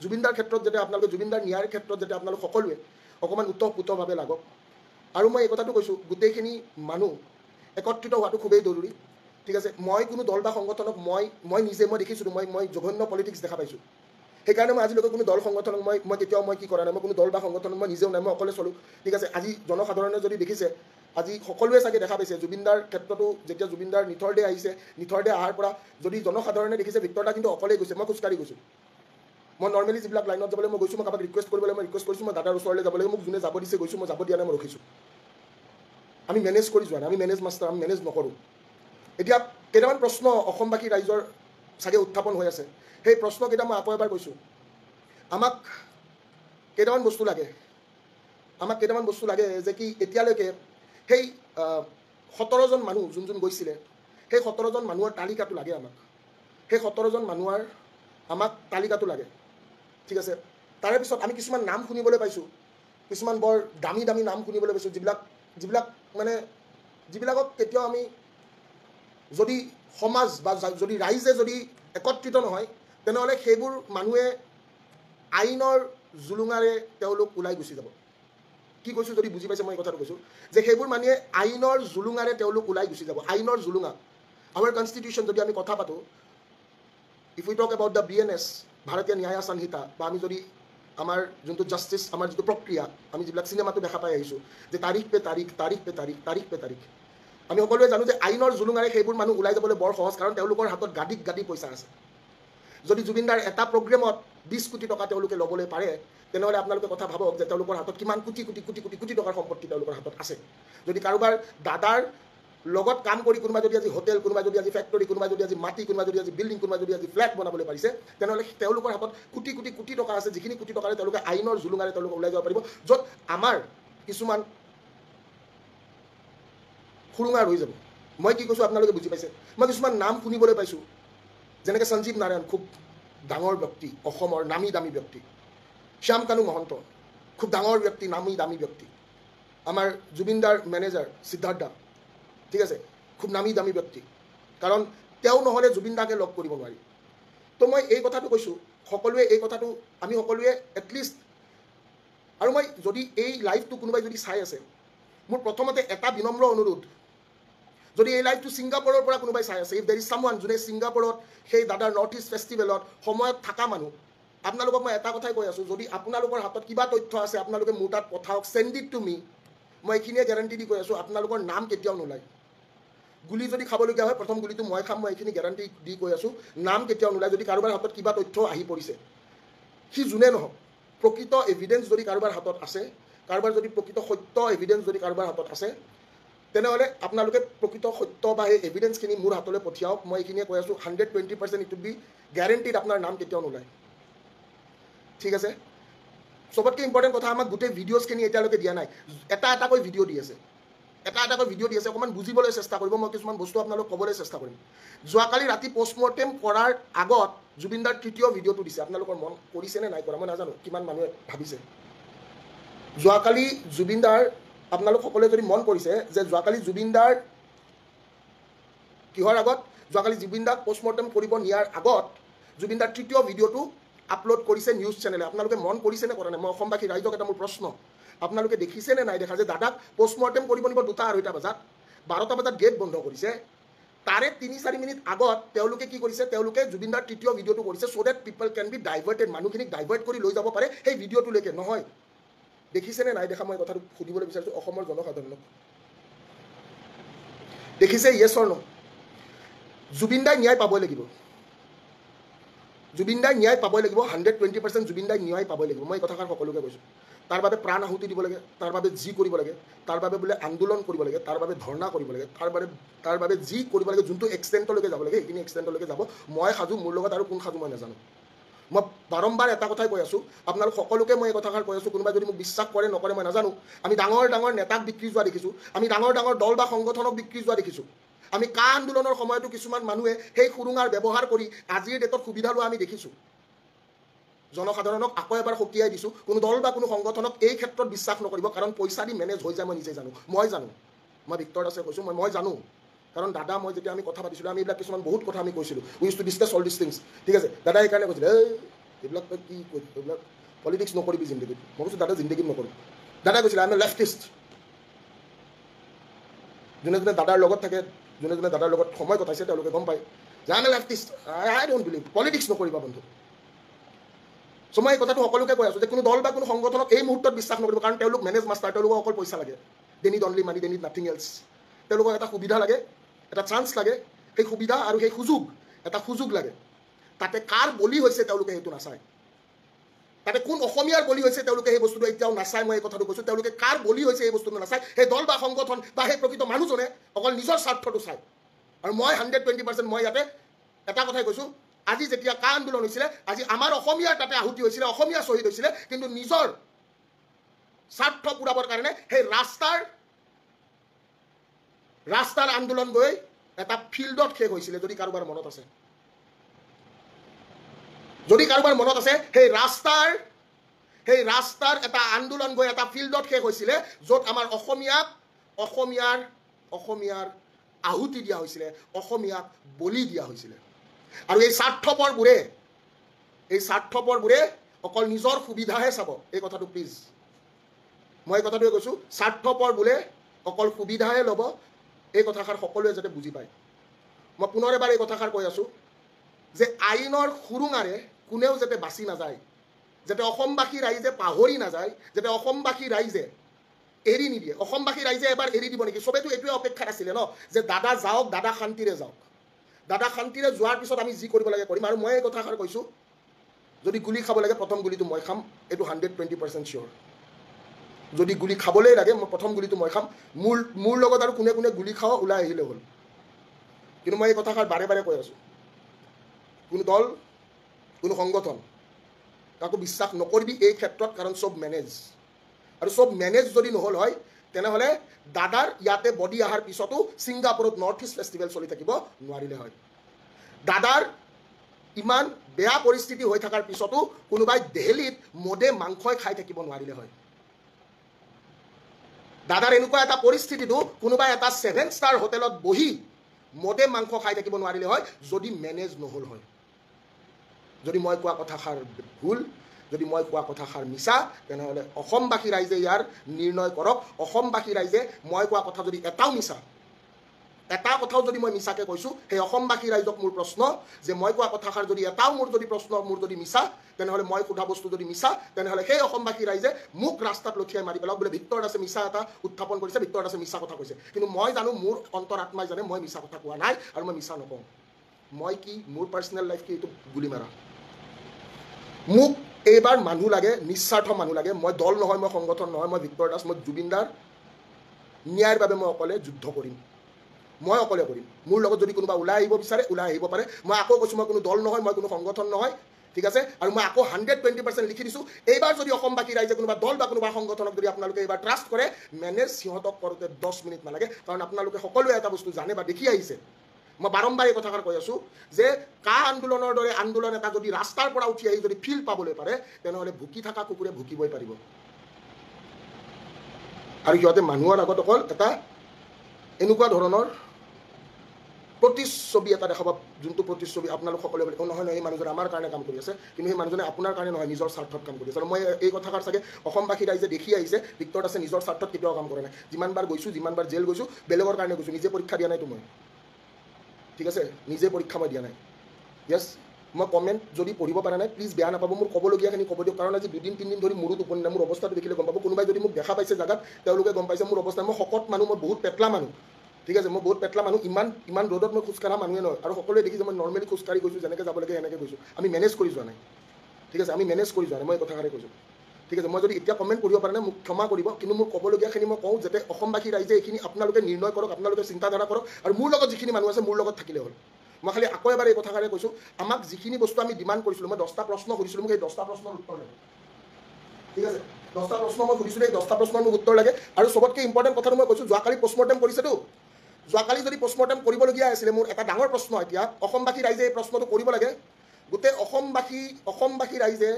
জুবিনদাৰ ক্ষেত্ৰত যাতে আপোনালোকে, জুবিনদাৰ ন্যায়ৰ ক্ষেত্ৰত যাতে আপোনালোক সকলোৱে অকণমান উতঃপুতভাৱে লাগক। আৰু মই এই কথাটো কৈছোঁ, গোটেইখিনি মানুহ একত্ৰিত হোৱাটো খুবেই জৰুৰী, ঠিক আছে। মই কোনো দল বা সংগঠনক মই নিজে মই দেখিছোঁ, মই জঘন্য পলিটিক্স দেখা পাইছোঁ, সেইকাৰণে মই আজিলৈকে কোনো দল সংগঠনক মই কেতিয়াও মই কি কৰা নাই, মই কোনো দল বা সংগঠনক মই নিজেও নাই, মই অকলে চলোঁ, ঠিক আছে। আজি জনসাধাৰণে যদি দেখিছে, আজি সকলোৱে চাগে দেখা পাইছে জুবিনদাৰ ক্ষেত্ৰতো, যেতিয়া জুবিনদাৰ নিথৰ ডে আহিছে, নিথৰ ডে অহাৰ পৰা যদি জনসাধাৰণে দেখিছে ভিক্টৰদা কিন্তু অকলেই গৈছে, মই খোজকাঢ়ি গৈছোঁ। মই নৰ্মেলি যিবিলাক লাইনত যাবলৈ মই গৈছোঁ, মই কাৰোবাক ৰিকুৱেষ্ট কৰিবলৈ মই ৰিকুৱেষ্ট কৰিছোঁ, মই দাদাৰ ওচৰলৈ যাব লাগে, মোক যোনে যাব দিছে গৈছোঁ, মই যাব দিয়া নাই, মই ৰখিছোঁ। আমি মেনেজ কৰি যোৱা নাই, আমি মেনেজ মাষ্টাৰ, আমি মেনেজ নকৰোঁ। এতিয়া কেইটামান প্ৰশ্ন অসমবাসী ৰাইজৰ চাগে উত্থাপন হৈ আছে, সেই প্ৰশ্নকেইটা মই আকৌ এবাৰ কৈছোঁ। আমাক কেইটামান বস্তু লাগে, যে কি এতিয়ালৈকে সেই 17জন মানুহ যোন গৈছিলে, সেই 17জন মানুহৰ তালিকাটো লাগে আমাক, সেই 17জন মানুহৰ আমাক তালিকাটো লাগে, ঠিক আছে। তাৰে পিছত আমি কিছুমান নাম শুনিবলৈ পাইছোঁ, কিছুমান বৰ দামী দামী নাম শুনিবলৈ পাইছোঁ, যিবিলাকক কেতিয়াও আমি, যদি সমাজ বা যদি ৰাইজে যদি একত্ৰিত নহয়, তেনেহ'লে সেইবোৰ মানুহে আইনৰ জুলুঙাৰে তেওঁলোক ওলাই গুচি যাব। কি কৈছোঁ যদি বুজি পাইছে, মই এই কথাটো কৈছোঁ যে সেইবোৰ মানুহে আইনৰ জুলুঙাৰে তেওঁলোক ওলাই গুচি যাব, আইনৰ জুলুঙা। আমাৰ কনষ্টিটিউশ্যন যদি আমি কথা পাতোঁ, if we talk about the BNS, ভাৰতীয় ন্যায় সংহিতা, বা আমি যদি আমাৰ যোনটো জাষ্টিছ, আমাৰ যিটো প্ৰক্ৰিয়া, আমি যিবিলাক চিনেমাটো দেখা পাই আহিছোঁ যে তাৰিখ পে তাৰিখ, আমি সকলোৱে জানো যে আইনৰ জুলুঙাৰে সেইবোৰ মানুহ ওলাই যাবলৈ বৰ সহজ, কাৰণ তেওঁলোকৰ হাতত গাদী পইচা আছে। যদি জুবিনদাৰ এটা প্ৰগ্ৰেমত 20 কোটি টকা তেওঁলোকে ল'বলৈ পাৰে, তেনেহ'লে আপোনালোকে কথা ভাবক যে তেওঁলোকৰ হাতত কিমান কোটি টকাৰ সম্পত্তি তেওঁলোকৰ হাতত আছে। যদি কাৰোবাৰ দাদাৰ লগত কাম কৰি কোনোবাই যদি আজি হোটেল, কোনোবাই যদি আজি ফেক্টৰী, কোনোবাই যদি আজি মাটি, কোনোবাই যদি আজি বিল্ডিং, কোনোবাই যদি আজি ফ্লেট বনাবলৈ পাৰিছে, তেনেহ'লে তেওঁলোকৰ হাতত কোটি টকা আছে, যিখিনি কোটি টকাৰে তেওঁলোকে আইনৰ জুলুঙাৰে তেওঁলোকে ওলাই যাব পাৰিব, য'ত আমাৰ কিছুমান সুৰুঙা ৰৈ যাব। মই কি কৈছোঁ আপোনালোকে বুজি পাইছে। মই কিছুমান নাম শুনিবলৈ পাইছোঁ, যেনেকৈ সঞ্জীৱ নাৰায়ণ, খুব ডাঙৰ ব্যক্তি, অসমৰ নামী দামী ব্যক্তি। শ্যাম কানু মহন্ত, খুব ডাঙৰ ব্যক্তি, নামী দামী ব্যক্তি। আমাৰ জুবিনদাৰ মেনেজাৰ সিদ্ধাৰ্থ দা, ঠিক আছে, খুব নামী দামী ব্যক্তি, কাৰণ তেওঁ নহ'লে জুবিনদাকে লগ কৰিব নোৱাৰি। তো মই এই কথাটো কৈছোঁ, সকলোৱে এই কথাটো আমি সকলোৱে এটলিষ্ট, আৰু মই যদি এই লাইভটো কোনোবাই যদি চাই আছে, মোৰ প্ৰথমতে এটা বিনম্ৰ অনুৰোধ, যদি এই লাইভটো ছিংগাপুৰৰ পৰা কোনোবাই চাই আছে, ইফ দেৰ ইজ ছামৱান যোনে ছিংগাপুৰত সেই দাদাৰ নৰ্থ ইষ্ট ফেষ্টিভেলত সময়ত থকা মানুহ, আপোনালোকক মই এটা কথাই কৈ আছোঁ, যদি আপোনালোকৰ হাতত কিবা তথ্য আছে আপোনালোকে মোৰ তাত পঠাওক, চেণ্ড ইট টু মি। মই এইখিনিয়ে গেৰাণ্টি দি কৈ আছোঁ, আপোনালোকৰ নাম কেতিয়াও নোলায়। গুলি যদি খাবলগীয়া হয়, প্ৰথম গুলিটো মই খাম, মই এইখিনি গেৰাণ্টি দি কৈ আছোঁ, নাম কেতিয়াও নোলায়। যদি কাৰোবাৰ হাতত কিবা তথ্য আহি পৰিছে, সি যোনে নহওক, প্ৰকৃত এভিডেঞ্চ যদি কাৰোবাৰ হাতত আছে, কাৰোবাৰ যদি প্ৰকৃত সত্য এভিডেঞ্চ যদি কাৰোবাৰ হাতত আছে, তেনেহ'লে আপোনালোকে প্ৰকৃত সত্য বা সেই এভিডেঞ্চখিনি মোৰ হাতলৈ পঠিয়াওক। মই এইখিনিয়ে কৈ আছোঁ, 120% ইট উইল বি গেৰাণ্টিড আপোনাৰ নাম কেতিয়াও নোলায়, ঠিক আছে। সবতকৈ ইম্পৰ্টেণ্ট কথা, আমাক গোটেই ভিডিঅ'জখিনি এতিয়ালৈকে দিয়া নাই, এটা এটাকৈ ভিডিঅ' দি আছে, এটা এটাকৈ ভিডিঅ' দি আছে। অকণমান বুজিবলৈ চেষ্টা কৰিব, মই কিছুমান বস্তু আপোনালোক ক'বলৈ চেষ্টা কৰিম। যোৱাকালি ৰাতি পষ্টমৰ্টেম কৰাৰ আগত জুবিনদাৰ তৃতীয় ভিডিঅ'টো দিছে, আপোনালোকৰ মন কৰিছেনে নাই কৰা মই নাজানো, কিমান মানুহে ভাবিছে। যোৱাকালি জুবিনদাৰ, আপোনালোক সকলোৱে যদি মন কৰিছে যে যোৱাকালি জুবিনদাৰ কিহৰ আগত, যোৱাকালি জুবিনদাক পষ্টমৰ্টেম কৰিব নিয়াৰ আগত জুবিনদাৰ তৃতীয় ভিডিঅ'টো আপলোড কৰিছে নিউজ চেনেলে। আপোনালোকে মন কৰিছেনে কৰা নাই? মই অসমবাসী ৰাইজক এটা মোৰ প্ৰশ্ন, আপোনালোকে দেখিছেনে নাই দেখা যে দাদাক পষ্টমৰ্টেম কৰিব নিব 2:30 বজাত, 12টা বজাত গেট বন্ধ কৰিছে। তাৰে 3-4 মিনিট আগত তেওঁলোকে কি কৰিছে, তেওঁলোকে জুবিনদাৰ তৃতীয় ভিডিঅ'টো কৰিছে চ' ডেট পিপল কেন বি ডাইভাৰ্টেড, মানুহখিনিক ডাইভাৰ্ট কৰি লৈ যাব পাৰে সেই ভিডিঅ'টোলৈকে। নহয়, দেখিছেনে নাই দেখা মই কথাটো সুধিবলৈ বিচাৰিছোঁ অসমৰ জনসাধাৰণক। দেখিছে? ইয়েছ অৰ ন'? জুবিনদাই ন্যায় পাবই লাগিব, জুবিনদাই ন্যায় পাবই লাগিব, 120% জুবিনদাই ন্যায় পাবই লাগিব। মই এই কথাষাৰ সকলোকে কৈছোঁ। তাৰ বাবে প্ৰাণ আহুতি দিব লাগে, তাৰ বাবে যি কৰিব লাগে, তাৰ বাবে বোলে আন্দোলন কৰিব লাগে, তাৰ বাবে ধৰ্ণা কৰিব লাগে, তাৰ বাবে যি কৰিব লাগে, যোনটো এক্সটেণ্টলৈকে যাব লাগে সেইখিনি এক্সটেণ্টলৈকে যাব। মই সাজু, মোৰ লগত আৰু কোন সাজু মই নাজানো। মই বাৰম্বাৰ এটা কথাই কৈ আছোঁ, আপোনালোক সকলোকে মই এই কথাষাৰ কৈ আছোঁ। কোনোবাই যদি মোক বিশ্বাস কৰে নকৰে মই নাজানো। আমি ডাঙৰ ডাঙৰ নেতাক বিক্ৰী যোৱা দেখিছোঁ, আমি ডাঙৰ ডাঙৰ দল বা সংগঠনক বিক্ৰী যোৱা দেখিছোঁ। আমি কা আন্দোলনৰ সময়তো কিছুমান মানুহে সেই সুৰুঙাৰ ব্যৱহাৰ কৰি আজিৰ ডেটত সুবিধা লোৱা আমি দেখিছোঁ। জনসাধাৰণক আকৌ এবাৰ সকীয়াই দিছোঁ, কোনো দল বা কোনো সংগঠনক এই ক্ষেত্ৰত বিশ্বাস নকৰিব, কাৰণ পইচা দি মেনেজ হৈ যায়। মই নিজে জানো, মই জানো, মই ভিক্টৰ দাসে কৈছোঁ, মই জানো। কাৰণ দাদা মই যেতিয়া আমি কথা পাতিছিলোঁ, আমি এইবিলাক কিছুমান বহুত কথা আমি কৈছিলোঁ, we use to discuss all this things, ঠিক আছে। দাদা সেইকাৰণে কৈছিলে এইবিলাক তই কি কৈ এইবিলাক পলিটিক্স নকৰিবি জিন্দগীত। মই কৈছোঁ দাদা জিন্দগীত নকৰোঁ। দাদাই কৈছিলে আই এম এ লেফটিষ্ট। যোনে যোনে দাদাৰ লগত থাকে, যোনে যোনে দাদাৰ লগত সময় কটাইছে তেওঁলোকে গম পায় যে I M A leftist, I don't believe politics নকৰিবা বন্ধু। চ' মই এই কথাটো সকলোকে কৈ আছোঁ যে কোনো দল বা কোনো সংগঠনক এই মুহূৰ্তত বিশ্বাস নকৰিব, কাৰণ তেওঁলোক মেনেজ মাষ্টাৰ, তেওঁলোকক অকল পইচা লাগে। They need only money, they need nothing else. তেওঁলোকক এটা সুবিধা লাগে, এটা চান্স লাগে, সেই সুবিধা আৰু সেই সুযোগ, এটা সুযোগ লাগে। তাতে কাৰ বলি হৈছে তেওঁলোকে সেইটো নাচায়, তাতে কোন অসমীয়াৰ বলি হৈছে তেওঁলোকে সেই বস্তুটো এতিয়াও নাচায়। মই এই কথাটো কৈছোঁ, তেওঁলোকে কাৰ বলি হৈছে এই বস্তুটো নাচায়। সেই দল বা সংগঠন বা সেই প্ৰকৃত মানুহজনে অকল নিজৰ স্বাৰ্থটো চায়। আৰু মই 120% মই ইয়াতে এটা কথাই কৈছোঁ, আজি যেতিয়া কা আন্দোলন হৈছিলে, আজি আমাৰ অসমীয়াৰ তাতে আহুতি হৈছিলে, অসমীয়া শ্বহীদ হৈছিলে, কিন্তু নিজৰ স্বাৰ্থ পূৰাবৰ কাৰণে সেই ৰাস্তাৰ আন্দোলন গৈ এটা ফিল্ডত শেষ হৈছিলে। যদি কাৰোবাৰ মনত আছে, যদি কাৰোবাৰ মনত আছে, সেই ৰাস্তাৰ এটা আন্দোলন গৈ এটা ফিল্ডত শেষ হৈছিলে, য'ত আমাৰ অসমীয়াৰ আহুতি দিয়া হৈছিলে, অসমীয়াক বলি দিয়া হৈছিলে। আৰু এই স্বাৰ্থপৰবোৰে অকল নিজৰ সুবিধাহে চাব। এই কথাটো প্লিজ, মই এই কথাটোৱে কৈছোঁ, স্বাৰ্থপৰবোৰে অকল সুবিধাহে ল'ব। এই কথাষাৰ সকলোৱে যাতে বুজি পায়। মই পুনৰ এবাৰ এই কথাষাৰ কৈ আছোঁ যে আইনৰ সুৰুঙাৰে কোনেও যাতে বাচি নাযায়, যাতে অসমবাসী ৰাইজে পাহৰি নাযায়, যাতে অসমবাসী ৰাইজে এৰি নিদিয়ে। অসমবাসী ৰাইজে এবাৰ এৰি দিব নেকি? চবেতো এইটোৱে অপেক্ষাত আছিলে ন, যে দাদা যাওক, দাদা শান্তিৰে যাওক। দাদা শান্তিৰে যোৱাৰ পিছত আমি যি কৰিব লাগে কৰিম। আৰু মই এই কথাষাৰ কৈছোঁ, যদি গুলি খাব লাগে প্ৰথম গুলিটো মই খাম, এইটো 120% চিয়'ৰ। যদি গুলি খাবলৈ লাগে মই প্ৰথম গুলিটো মই খাম। মোৰ লগত আৰু কোনে কোনে গুলি খাওঁ ওলাই আহিলে হ'ল। কিন্তু মই এই কথাষাৰ বাৰে বাৰে কৈ আছোঁ, কোনো দল, কোনো সংগঠন কাকো বিশ্বাস নকৰিবি এই ক্ষেত্ৰত, কাৰণ চব মেনেজ। আৰু চব মেনেজ যদি নহ'ল হয়, তেনেহ'লে দাদাৰ ইয়াতে বডি অহাৰ পিছতো ছিংগাপুৰত নৰ্থ ইষ্ট ফেষ্টিভেল চলি থাকিব নোৱাৰিলে হয়। দাদাৰ ইমান বেয়া পৰিস্থিতি হৈ থকাৰ পিছতো কোনোবাই দেলহিত মদে মাংসই খাই থাকিব নোৱাৰিলে হয়। দাদাৰ এনেকুৱা এটা পৰিস্থিতিটো কোনোবাই এটা 7 ষ্টাৰ হোটেলত বহি মদে মাংস খাই থাকিব নোৱাৰিলে হয়, যদি মেনেজ নহ'ল হয়। যদি মই কোৱা কথাষাৰ ভুল, যদি মই কোৱা কথাষাৰ মিছা, তেনেহ'লে অসমবাসী ৰাইজে ইয়াৰ নিৰ্ণয় কৰক। অসমবাসী ৰাইজে মই কোৱা কথা যদি এটাও মিছা, এটা কথাও যদি মই মিছাকৈ কৈছোঁ, সেই অসমবাসী ৰাইজক মোৰ প্ৰশ্ন যে মই কোৱা কথাষাৰ যদি এটাও মোৰ যদি মিছা, তেনেহ'লে মই সোধা বস্তু যদি মিছা, তেনেহ'লে সেই অসমবাসী ৰাইজে মোক ৰাস্তাত লঠিয়াই মাৰি পেলাওক, বোলে ভিক্টৰ দাসে মিছা এটা উত্থাপন কৰিছে, ভিক্টৰ দাসে মিছা কথা কৈছে। কিন্তু মই জানো, মোৰ অন্তৰ আত্মাই জানে মই মিছা কথা কোৱা নাই, আৰু মই মিছা নকওঁ। মই কি, মোৰ পাৰ্চনেল লাইফ কি, এইটো গুলি মাৰা। মোক এইবাৰ মানুহ লাগে, নিস্বাৰ্থ মানুহ লাগে। মই দল নহয়, মই সংগঠন নহয়, মই ভিক্টৰ দাস, মই জুবিনদাৰ ন্যায়ৰ বাবে মই অকলে যুদ্ধ কৰিম, মই অকলে কৰিম। মোৰ লগত যদি কোনোবা ওলাই আহিব বিচাৰে ওলাই আহিব পাৰে। মই আকৌ কৈছোঁ, মই কোনো দল নহয়, মই কোনো সংগঠন নহয়। ঠিক আছে আৰু মই আকৌ 120% লিখি দিছোঁ এইবাৰ যদি অসমবাসী ৰাইজে কোনোবা দল বা কোনোবা সংগঠনক যদি আপোনালোকে এইবাৰ ট্ৰাষ্ট কৰে মেনেজ সিহঁতক কৰোঁতে 10 মিনিট নালাগে কাৰণ আপোনালোকে সকলোৱে এটা বস্তু জানে বা দেখি আহিছে মই বাৰম্বাৰ এই কথাষাৰ কৈ আছোঁ যে কা আন্দোলনৰ দৰে আন্দোলন এটা যদি ৰাস্তাৰ পৰা উঠি আহি যদি ফিল পাবলৈ পাৰে তেনেহ'লে ভুকি থকা কুকুৰে ভুকিবই পাৰিব আৰু সিহঁতে মানুহৰ আগত অকল এটা এনেকুৱা ধৰণৰ প্ৰতিচ্ছবি এটা দেখাব যোনটো প্ৰতিচ্ছবি আপোনালোক সকলোৱে বুলি নহয় নহয় এই মানুহজনে আমাৰ কাৰণে কাম কৰি আছে কিন্তু সেই মানুহজনে আপোনাৰ কাৰণে নহয় নিজৰ স্বাৰ্থত কাম কৰি আছে আৰু মই এই কথাষাৰ চাগে অসমবাসী ৰাইজে দেখি আহিছে ভিক্টৰ দাসে নিজৰ স্বাৰ্থত কেতিয়াও কাম কৰা নাই যিমানবাৰ গৈছোঁ যিমানবাৰ জেল গৈছোঁ বেলেগৰ কাৰণে গৈছোঁ নিজে পৰীক্ষা দিয়া নাইতো মই ঠিক আছে নিজে পৰীক্ষা মই দিয়া নাই য়েছ মই কমেণ্ট যদি পঢ়িব পৰা নাই প্লিজ বেয়া নাপাব মোৰ ক'বলগীয়াখিনি ক'ব দিয়ক কাৰণ আজি 2 দিন 3 দিন ধৰি মূৰত টোপনি নাই মোৰ অৱস্থাটো দেখিলে গম পাব কোনোবাই যদি মোক দেখা পাইছে জাগাত তেওঁলোকে গম পাইছে মোৰ অৱস্থা মই শকত মানুহ মই বহুত পেটলা মানুহ ঠিক আছে মই বহুত পেটলা মানুহ ইমান ৰ'দত মই খোজকাঢ়া মানুহে নহয় আৰু সকলোৱে দেখিছে মই নৰ্মেলি খোজকাঢ়ি গৈছোঁ যেনেকৈ যাব লাগে এনেকৈ গৈছোঁ আমি মেনেজ কৰি যোৱা নাই ঠিক আছে আমি মেনেজ কৰি যোৱা নাই মই এই কথাষাৰে কৈছোঁ ঠিক আছে মই যদি এতিয়া কমেণ্ট কৰিব পৰা নাই মোক ক্ষমা কৰিব কিন্তু মোৰ ক'বলগীয়াখিনি মই কওঁ যাতে অসমবাসী ৰাইজে এইখিনি আপোনালোকে নিৰ্ণয় কৰক আপোনালোকে চিন্তাধাৰা কৰক আৰু মোৰ লগত যিখিনি মানুহ আছে মোৰ লগত থাকিলে হ'ল মই খালি আকৌ এবাৰ এই কথাষাৰে কৈছোঁ আমাক যিখিনি বস্তু আমি ডিমাণ্ড কৰিছিলোঁ মই 10টা প্ৰশ্ন সুধিছিলোঁ মোক এই 10টা প্ৰশ্নৰ উত্তৰ লাগে ঠিক আছে 10টা প্ৰশ্ন মই সুধিছিলোঁ এই 10টা প্ৰশ্নৰ মোক উত্তৰ লাগে আৰু চবতকৈ ইম্পৰ্টেণ্ট কথাটো মই কৈছোঁ যোৱাকালি পষ্টমৰ্টেম কৰিছেতো যোৱাকালি যদি পষ্টমৰ্টেম কৰিবলগীয়া আছিলে মোৰ এটা ডাঙৰ প্ৰশ্ন এতিয়া অসমবাসী ৰাইজে এই প্ৰশ্নটো কৰিব লাগে গোটেই অসমবাসী ৰাইজে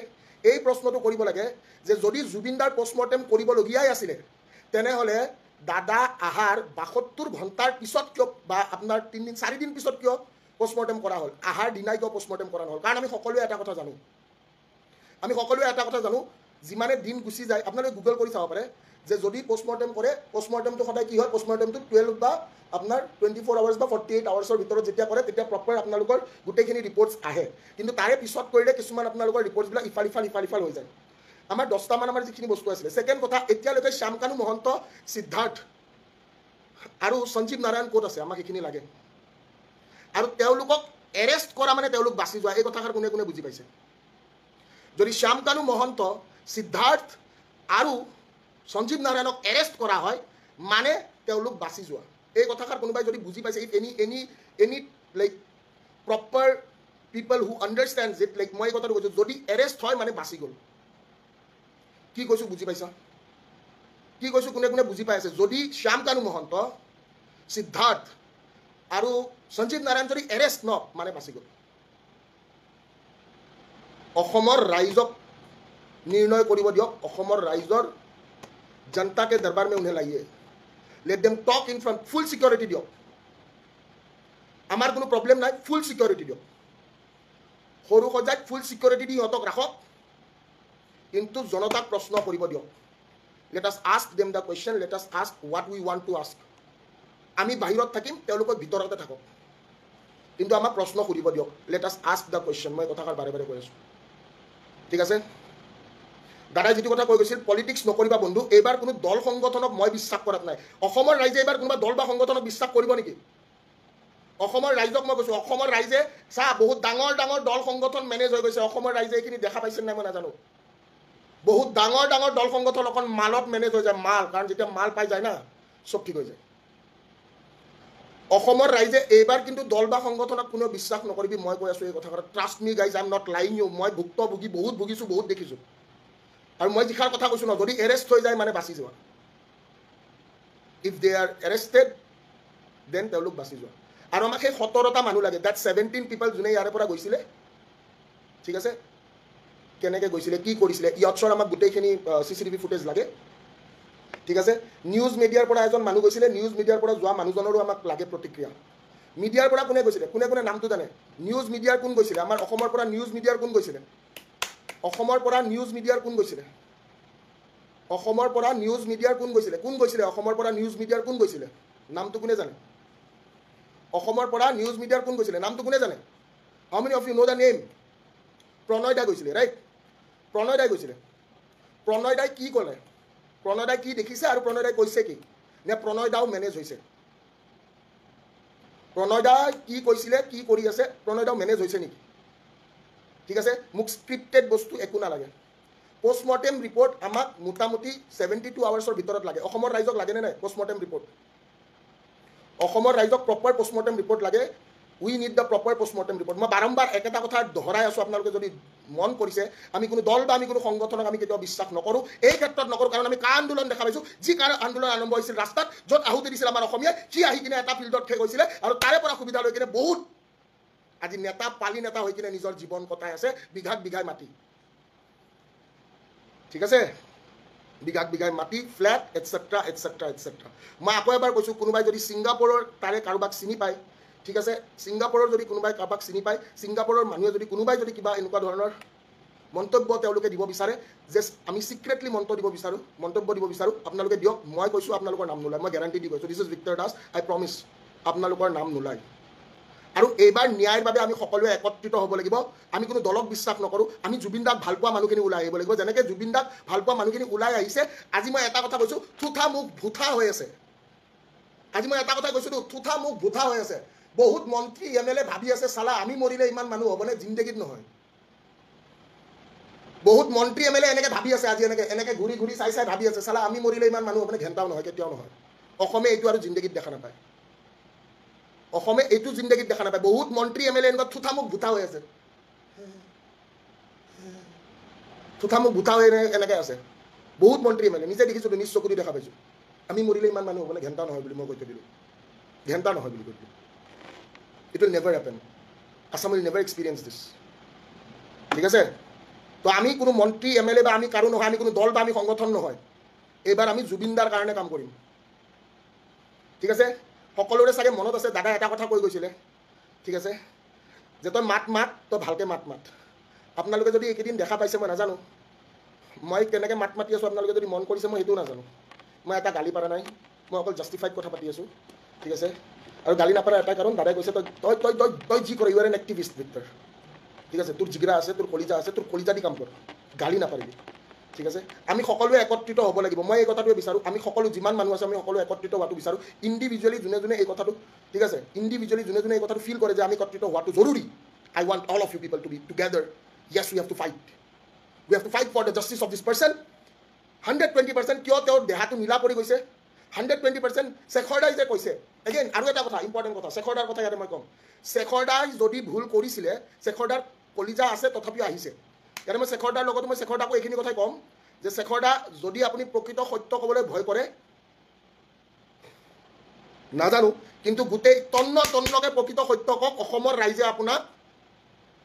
এই প্ৰশ্নটো কৰিব লাগে যে যদি জুবিনদাৰ পষ্টমৰ্টেম কৰিবলগীয়াই আছিলে তেনেহ'লে দাদা আহাৰ 72 ঘণ্টাৰ পিছত কিয় বা আপোনাৰ 3 দিন 4 দিন পিছত কিয় পষ্টমৰ্টেম কৰা হ'ল আহাৰ দিনাই কিয় পষ্টমৰ্টেম কৰা নহ'ল কাৰণ আমি সকলোৱে এটা কথা জানো যিমানে দিন গুচি যায় আপোনালোকে গুগল কৰি চাব পাৰে যে যদি পষ্টমৰ্টেম কৰে পষ্টমৰ্টেমটো সদায় কি হয় পষ্টমৰ্টেমটো 12 বা আপোনাৰ 24 আৱাৰ্ছ বা 48 আৱাৰ্ছৰ ভিতৰত যেতিয়া কৰে তেতিয়া প্ৰপাৰ আপোনালোকৰ গোটেইখিনি ৰিপৰ্টছ আহে কিন্তু তাৰে পিছত কৰিলে কিছুমান আপোনালোকৰ ৰিপৰ্টছবিলাক ইফাল হৈ যায় আমাৰ 10টামান আমাৰ যিখিনি বস্তু আছিলে ছেকেণ্ড কথা এতিয়ালৈকে শ্যামকানু মহন্ত সিদ্ধাৰ্থ আৰু সঞ্জীৱ নাৰায়ণ ক'ত আছে আমাক এইখিনি লাগে আৰু তেওঁলোকক এৰেষ্ট কৰা মানে তেওঁলোক বাচি যোৱা এই কথাষাৰ কোনে কোনে বুজি পাইছে যদি শ্যামকানু মহন্ত সিদ্ধাৰ্থ আৰু সঞ্জীৱ নাৰায়ণক এৰেষ্ট কৰা হয় মানে তেওঁলোক বাচি যোৱা এই কথাষাৰ কোনোবাই যদি বুজি পাইছে if any like proper people who understands it like মই এই কথাটো কৈছোঁ যদি এৰেষ্ট হয় মানে বাচি গ'ল কি কৈছোঁ বুজি পাইছা কি কৈছোঁ কোনে কোনে বুজি পাই আছে যদি শ্যামকানু মহন্ত সিদ্ধাৰ্থ আৰু সঞ্জীৱ নাৰায়ণ যদি এৰেষ্ট ন মানে বাচি গ'ল অসমৰ ৰাইজক निर्णय কৰিব দিয়ক অসমৰ ৰাইজৰ जनता के दरबार में उन्हें लाइए let them talk in front full security दियक आमार कोनो प्रॉब्लम নাই फुल सिक्योरिटी दियक সৰু সজাত फुल सिक्योरिटी দি হতক ৰাখক কিন্তু জনতাক প্ৰশ্ন কৰিব দিয়ক let us ask them the question let us ask what we want to ask আমি বাহিৰত থাকিম তেওঁলোকৰ ভিতৰতে থাকক কিন্তু আমাক প্ৰশ্ন কৰিব দিয়ক let us ask the question মই কথাকাৰ বাৰে বাৰে কৈ আছো ঠিক আছে দাদাই যেটো কথা কৈ গৈছিল পলিটিক্স নকৰিবা বন্ধু এবাৰ কোনো দল সংগঠনক মই বিশ্বাস কৰাত নাই অসমৰ ৰাইজে এবাৰ কোনোবা দল বা সংগঠনক বিশ্বাস কৰিব নেকি অসমৰ ৰাইজক মই কৈছো অসমৰ ৰাইজে চা বহুত ডাঙৰ ডাঙৰ দল সংগঠন মেনেজ হৈ গৈছে অসমৰ ৰাইজে এইখিনি দেখা পাইছে নাই মই নাজানো বহুত ডাঙৰ ডাঙৰ দল সংগঠন অকন মালত মেনেজ হৈ যায় মাল কাৰণ যেতিয়া মাল পাই যায় না সব ঠিক হৈ যায় অসমৰ ৰাইজে এইবাৰ কিন্তু দল বা সংগঠনক কোনো বিশ্বাস নকৰিবি মই কৈ আছো এই কথা trust me guys I am not lying you মই ভুক্তভোগী বহুত ভুগিছো বহুত দেখিছো আৰু মই যিখাৰ কথা কৈছো ন যদি এৰেষ্ট হৈ যায় মানে বাচি যোৱা if they are arrested then তেওঁলোক বাচি যোৱা আৰু আমাক সেই 17টা মানুহ লাগে দ্যাট 17 পিপল যোনে ইয়াৰে পৰা গৈছিলে ঠিক আছে কেনেকৈ গৈছিলে কি কৰিছিলে ইয়ৎসৰ আমাক গোটেইখিনি চিচিটিভি ফুটেজ লাগে ঠিক আছে নিউজ মিডিয়াৰ পৰা এজন মানুহ গৈছিলে নিউজ মিডিয়াৰ পৰা যোৱা মানুহজনৰো আমাক লাগে প্ৰতিক্ৰিয়া মিডিয়াৰ পৰা কোনে গৈছিলে কোনে কোনে নামটো জানে নিউজ মিডিয়াৰ কোন গৈছিলে আমাৰ অসমৰ পৰা নিউজ মিডিয়াৰ কোন গৈছিলে অসমৰ পৰা নিউজ মিডিয়াৰ কোন গৈছিলে অসমৰ পৰা নিউজ মিডিয়াৰ কোন গৈছিলে অসমৰ পৰা নিউজ মিডিয়াৰ কোন গৈছিলে নামটো কোনে জানে অসমৰ পৰা নিউজ মিডিয়াৰ কোন গৈছিলে নামটো কোনে জানে how many of you know the name Pranay দা গৈছিলে ৰাইট প্ৰণয় দাই গৈছিলে প্ৰণয় দাই কি ক'লে প্ৰণয় দাই কি দেখিছে আৰু প্ৰণয় দাই কৈছে কি নে প্ৰণয় দাও মেনেজ হৈছে প্ৰণয় দাই কি কৈছিলে কি কৰি আছে প্ৰণয় দাও মেনেজ হৈছে নেকি ঠিক আছে মোক স্ক্ৰিপ্টেড বস্তু একো নালাগে পোষ্টমৰ্টেম ৰিপৰ্ট আমাক মোটামুটি 72 আৱাৰ্ছৰ ভিতৰত লাগে অসমৰ ৰাইজক লাগে নে নাই পোষ্টমৰ্টেম ৰিপৰ্ট অসমৰ ৰাইজক প্ৰপাৰ পোষ্টমৰ্টেম ৰিপৰ্ট লাগে we need the proper postmortem report মই বাৰম্বাৰ একেটা কথা দহৰাই আছোঁ আপোনালোকে যদি মন কৰিছে আমি কোনো দল বা আমি কোনো সংগঠনক আমি কেতিয়াও বিশ্বাস নকৰোঁ এই ক্ষেত্ৰত নকৰোঁ কাৰণ আমি কা আন্দোলন দেখা পাইছোঁ যি কাৰ আন্দোলন আৰম্ভ হৈছিল ৰাস্তাত য'ত আহুতি দিছিল আমাৰ অসমীয়াই সি আহি কিনে এটা ফিল্ডত শেষ হৈছিলে আৰু তাৰে পৰা সুবিধা লৈ কিনে বহুত আজি নেতা পালি নেতা হৈ কিনে নিজৰ জীৱন কটাই আছে বিঘাত বিঘাই মাটি ঠিক আছে বিঘাত বিঘাই মাটি ফ্লেট এটচেট্ৰা এটচেট্ৰা এটচেট্ৰা মই আকৌ এবাৰ কৈছোঁ কোনোবাই যদি ছিংগাপুৰৰ তাৰে কাৰোবাক চিনি পায় ঠিক আছে ছিংগাপুৰৰ যদি কোনোবাই কাৰোবাক চিনি পায় ছিংগাপুৰৰ মানুহে যদি কোনোবাই যদি কিবা এনেকুৱা ধৰণৰ মন্তব্য তেওঁলোকে দিব বিচাৰে যে আমি চিক্ৰেটলি মন্তব্য দিব বিচাৰোঁ আপোনালোকে দিয়ক মই কৈছোঁ আপোনালোকৰ নাম নোলায় মই গেৰাণ্টি দি কৈছোঁ this is Victor Das I promise আপোনালোকৰ নাম নোলায় আৰু এইবাৰ ন্যায়ৰ বাবে আমি সকলোৱে একত্ৰিত হ'ব লাগিব আমি কোনো দলক বিশ্বাস নকৰোঁ আমি জুবিন দাক ভাল পোৱা মানুহখিনি ওলাই আহিব লাগিব যেনেকৈ জুবিন দাক ভাল পোৱা মানুহখিনি ওলাই আহিছে আজি মই এটা কথা কৈছোঁ থুথা মুখ ভুথা হৈ আছে আজি মই এটা কথা কৈছোঁ থুথা মুখ ভুথা হৈ আছে বহুত মন্ত্ৰী এম.এল.এ ভাবি আছে চালা আমি মৰিলে ইমান মানুহ হ'বনে জিন্দগীত নহয় বহুত মন্ত্ৰী এম.এল.এ এনেকৈ ভাবি আছে আজি এনেকৈ ঘূৰি ঘূৰি চাই ভাবি আছে চালা আমি মৰিলে ইমান মানুহ হ'বনে ঘেণ্টাও নহয় কেতিয়াও নহয় অসমে এইটো আৰু জিন্দগীত দেখা নাপায় অসমে এইটো জিন্দগীত দেখা নাপায় বহুত মন্ত্ৰী এম.এল.এ এনেকুৱা থুথা মুখ ভুথা হৈ আছে থুথা মুখ ভুথা হৈ এনেকৈ আছে বহুত মন্ত্ৰী এম.এল.এ নিজে দেখিছোঁ নিজ চকুদি দেখা পাইছোঁ আমি মৰিলে ইমান মানুহ হ'বনে ঘেণ্টা নহয় বুলি মই কৈ দিলোঁ ঘেণ্টা নহয় বুলি কৈ দিলোঁ it will never happen Assam will never experience this ঠিক আছে তো আমি কোনো মন্ত্ৰী এম.এল.এ বা আমি কাৰো নহয় আমি কোনো দল বা আমি সংগঠন নহয় এইবাৰ আমি জুবিনদাৰ কাৰণে কাম কৰিম ঠিক আছে সকলোৰে চাগে মনত আছে দাদাই এটা কথা কৈ গৈছিলে ঠিক আছে যে তই মাত তই ভালকৈ মাত আপোনালোকে যদি এইকেইদিন দেখা পাইছে মই নাজানো মই কেনেকৈ মাতি আছোঁ আপোনালোকে যদি মন কৰিছে মই সেইটোও নাজানো মই এটা গালি পাৰা নাই মই অকল জাষ্টিফাইড কথা পাতি আছোঁ ঠিক আছে আৰু গালি নাপাৰা এটাই কাৰণ দাদাই কৈছে তই যি কৰ you are an activist Victor ঠিক আছে তোৰ জিগৰা আছে তোৰ কলিজা দি কাম কৰ গালি নাপাৰিবি ঠিক আছে আমি সকলোৱে একত্ৰিত হ'ব লাগিব মই এই কথাটোৱে বিচাৰোঁ আমি সকলো যিমান মানুহ আছে আমি সকলো একত্ৰিত হোৱাটো বিচাৰোঁ ইণ্ডিভিজুৱেলি যোনে এই কথাটো ঠিক আছে ইণ্ডিভিজুৱেলি যোনে এই কথাটো ফিল কৰে যে আমি একত্ৰিত হোৱাটো জৰুৰী I want all of you people to be together yes we have to fight for the justice of this person 120% কিয় তেওঁৰ দেহাটো নীলা পৰি গৈছে 120% শেখৰ দাই যে কৈছে এগেইন আৰু এটা কথা ইম্পৰ্টেণ্ট কথা শেখৰ দাৰ কথা ইয়াতে মই ক'ম শেখৰ দাই যদি ভুল কৰিছিলে শেখৰ দাৰ কলিজা আছে তথাপিও আহিছে ইয়াতে মই শেখৰ দাৰ লগতো মই শেখৰ দাকো এইখিনি কথাই ক'ম যে শেখৰ দা যদি আপুনি প্ৰকৃত সত্য ক'বলৈ ভয় কৰে নাজানো কিন্তু গোটেই তন্নকৈ প্ৰকৃত সত্য কওক অসমৰ ৰাইজে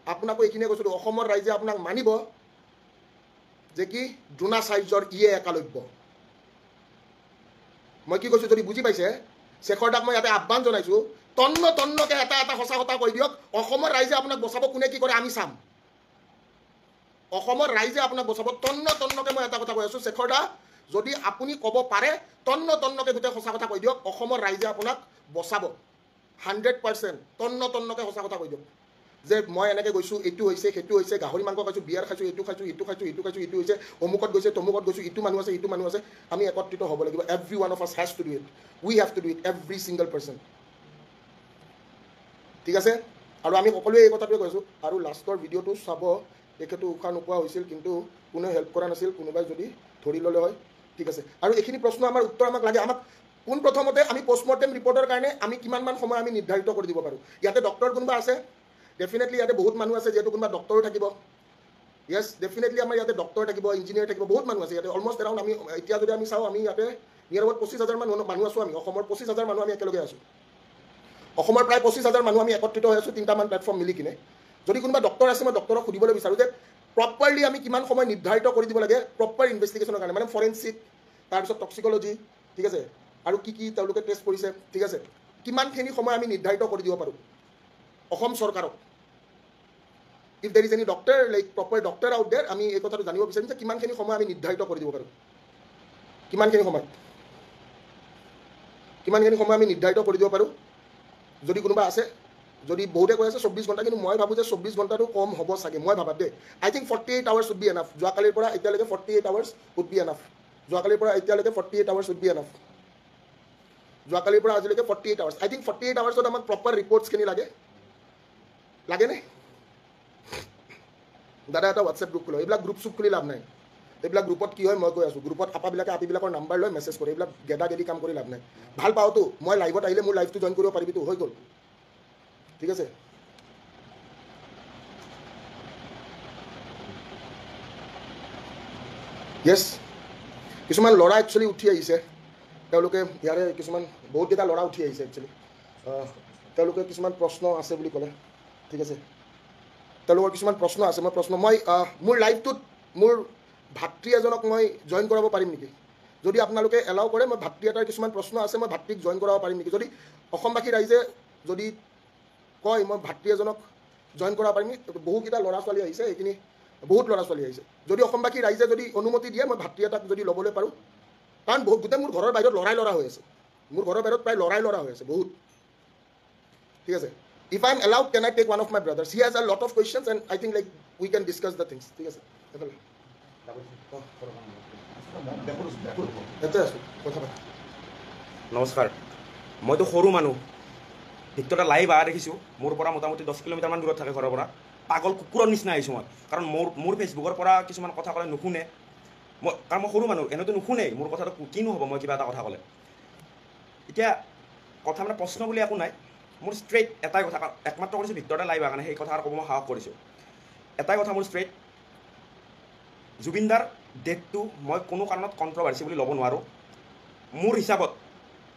আপোনাকো এইখিনিয়ে কৈছিলোঁ অসমৰ ৰাইজে আপোনাক মানিব যে কি দ্ৰোণাচাৰ্যৰ ইয়ে একালব্য মই কি কৈছোঁ যদি বুজি পাইছে শেখৰ দাক মই ইয়াতে আহ্বান জনাইছোঁ তন্নকৈ এটা সঁচা কথা কৈ দিয়ক অসমৰ ৰাইজে আপোনাক বচাব কোনে কি কৰে আমি চাম অসমৰ ৰাইজে আপোনাক বচাব তন্নকৈ মই এটা কথা কৈ আছোঁ শেখৰ দা যদি আপুনি ক'ব পাৰে তন্নকৈ গোটেই সঁচা কথা কৈ দিয়ক অসমৰ ৰাইজে আপোনাক বচাব 100% তন্নকৈ সঁচা কথা কৈ দিয়ক যে মই এনেকৈ গৈছোঁ এইটো হৈছে সেইটো হৈছে গাহৰি মাংস খাইছোঁ বিয়াৰ খাইছোঁ এইটো খাইছোঁ ইটো হৈছে অমুকত গৈছে তমুকত গৈছোঁ ইটো মানুহ আছে আমি একত্ৰিত হ'ব লাগিব এভৰি ওৱান অফ আছ has to do it we have to do it every single person ঠিক আছে আৰু আমি সকলোৱে এই কথাটোৱে কৈছোঁ আৰু লাষ্টৰ ভিডিঅ'টো চাব তেখেতো উশাহ নোপোৱা হৈছিল কিন্তু কোনেও হেল্প কৰা নাছিল কোনোবাই যদি ধৰি ল'লে হয় ঠিক আছে আৰু এইখিনি প্ৰশ্ন আমাৰ উত্তৰ আমাক লাগে আমাক পোনপ্ৰথমতে আমি পষ্টমৰ্টেম ৰিপৰ্টৰ কাৰণে আমি কিমানমান সময় আমি নিৰ্ধাৰিত কৰি দিব পাৰোঁ ইয়াতে ডক্টৰ কোনোবা আছে ডেফিনেটলি ইয়াতে বহুত মানুহ আছে যিহেতু কোনোবা ডক্টৰো থাকিব য়েছ ডেফিনেটলি আমাৰ ইয়াতে ডক্টৰ থাকিব ইঞ্জিনিয়াৰ থাকিব বহুত মানুহ আছে ইয়াতে অলমষ্ট এৰাউণ্ড আমি এতিয়া যদি আমি চাওঁ আমি ইয়াতে নিয়াৰ এবাউট 25,000 মানুহ আছোঁ আমি অসমৰ 25,000 মানুহ আমি একেলগে আছোঁ অসমৰ প্ৰায় 25,000 মানুহ আমি একত্ৰিত হৈ আছোঁ তিনিটামান প্লেটফৰ্ম মিলি কিনে যদি কোনোবা ডক্টৰ আছে মই ডক্টৰক সুধিবলৈ বিচাৰোঁ যে প্ৰপাৰলি আমি কিমান সময় নিৰ্ধাৰিত কৰি দিব লাগে প্ৰপাৰ ইনভেষ্টিগেশ্যনৰ কাৰণে মানে ফৰেনচিক তাৰপিছত টক্সিকলজি ঠিক আছে আৰু কি তেওঁলোকে টেষ্ট কৰিছে ঠিক আছে কিমানখিনি সময় আমি নিৰ্ধাৰিত কৰি দিব পাৰোঁ অসম চৰকাৰক ইফ দেৰ is any doctor like proper doctor out দেৰ আমি এই কথাটো জানিব বিচাৰিম যে কিমানখিনি সময় আমি নিৰ্ধাৰিত কৰি দিব পাৰোঁ কিমানখিনি সময় আমি নিৰ্ধাৰিত কৰি দিব পাৰোঁ যদি কোনোবা আছে যদি বহুতে কৈ আছে 24 ঘণ্টা কিন্তু মই ভাবোঁ যে 24 ঘণ্টাটো কম হ'ব চাগে মই ভাবাত দেই I think 48 hours would be enough যোৱাকালিৰ পৰা এতিয়ালৈকে 48 আৱাৰ্ছ উড বি এনাফ যোৱাকালিৰ পৰা এতিয়ালৈকে 48 আৱাৰ্ছ উড বি এনাফ যোৱাকালিৰ পৰা আজিলৈকে 48 আৱাৰ্ছ আই থিংক 48 আৱাৰ্ছত আমাক প্ৰপাৰ ৰিপৰ্টছখিনি লাগেনে দাদা এটা হোৱাটছএপ গ্ৰুপ খোলো এইবিলাক গ্ৰুপ চুপ খুলি লাভ নাই এইবিলাক গ্ৰুপত কি হয় মই কৈ আছোঁ গ্ৰুপত আপিবিলাকৰ নাম্বাৰ লৈ মেছেজ কৰে এইবিলাক গেদা কাম কৰি লাভ নাই ভাল পাওঁতো মই লাইভত আহিলে মোৰ লাইভটো জইন কৰিব পাৰিবিতো হৈ গ'ল ঠিক আছে য়েছ কিছুমান ল'ৰা একচুৱেলি উঠি আহিছে তেওঁলোকে ইয়াৰে কিছুমান বহুতকেইটা ল'ৰা উঠি আহিছে একচুৱেলি তেওঁলোকে কিছুমান প্ৰশ্ন আছে বুলি ক'লে ঠিক আছে তেওঁলোকৰ কিছুমান প্ৰশ্ন আছে মই মোৰ লাইফটোত মোৰ ভাতৃ এজনক মই জইন কৰাব পাৰিম নেকি যদি আপোনালোকে এলাউ কৰে মই ভাতৃ এটাৰ কিছুমান প্ৰশ্ন আছে মই ভাতৃক জইন কৰাব পাৰিম নেকি যদি অসমবাসী ৰাইজে যদি কয় মই ভাতৃ এজনক জইন কৰাব পাৰিম বহুকেইটা ল'ৰা ছোৱালী আহিছে এইখিনি বহুত ল'ৰা ছোৱালী আহিছে যদি অসমবাসী ৰাইজে যদি অনুমতি দিয়ে মই ভাতৃ এটাক যদি ল'বলৈ পাৰোঁ কাৰণ গোটেই মোৰ ঘৰৰ বাহিৰত ল'ৰা হৈ আছে মোৰ ঘৰৰ বাহিৰত প্ৰায় ল'ৰা হৈ আছে বহুত ঠিক আছে if I am allowed can I take one of my brothers he has a lot of questions and I think like we can discuss the things ঠিক আছে নমস্কাৰ মইতো সৰু মানুহ ভিতৰতে লাইভ অহা দেখিছোঁ মোৰ পৰা মোটামুটি 10 কিলোমিটাৰমান দূৰত থাকে ঘৰৰ পৰা পাগল কুকুৰৰ নিচিনা আহিছোঁ মই কাৰণ মোৰ ফেচবুকৰ পৰা কিছুমান কথা ক'লে নুশুনে কাৰণ মই সৰু মানুহ এনেতো নুশুনেই মোৰ কথাটো কিনো হ'ব মই কিবা এটা কথা ক'লে এতিয়া কথা মানে প্ৰশ্ন বুলি একো নাই মোৰ ষ্ট্ৰেইট এটাই কথা একমাত্ৰ কৰিছোঁ ভিতৰতে লাইভ অহা কাৰণে সেই কথা আৰু ক'ব মই সাহস কৰিছোঁ এটাই কথা মোৰ ষ্ট্ৰেইট জুবিনদাৰ ডেথটো মই কোনো কাৰণত কণ্ট্ৰভাৰ্চি বুলি ল'ব নোৱাৰোঁ মোৰ হিচাপত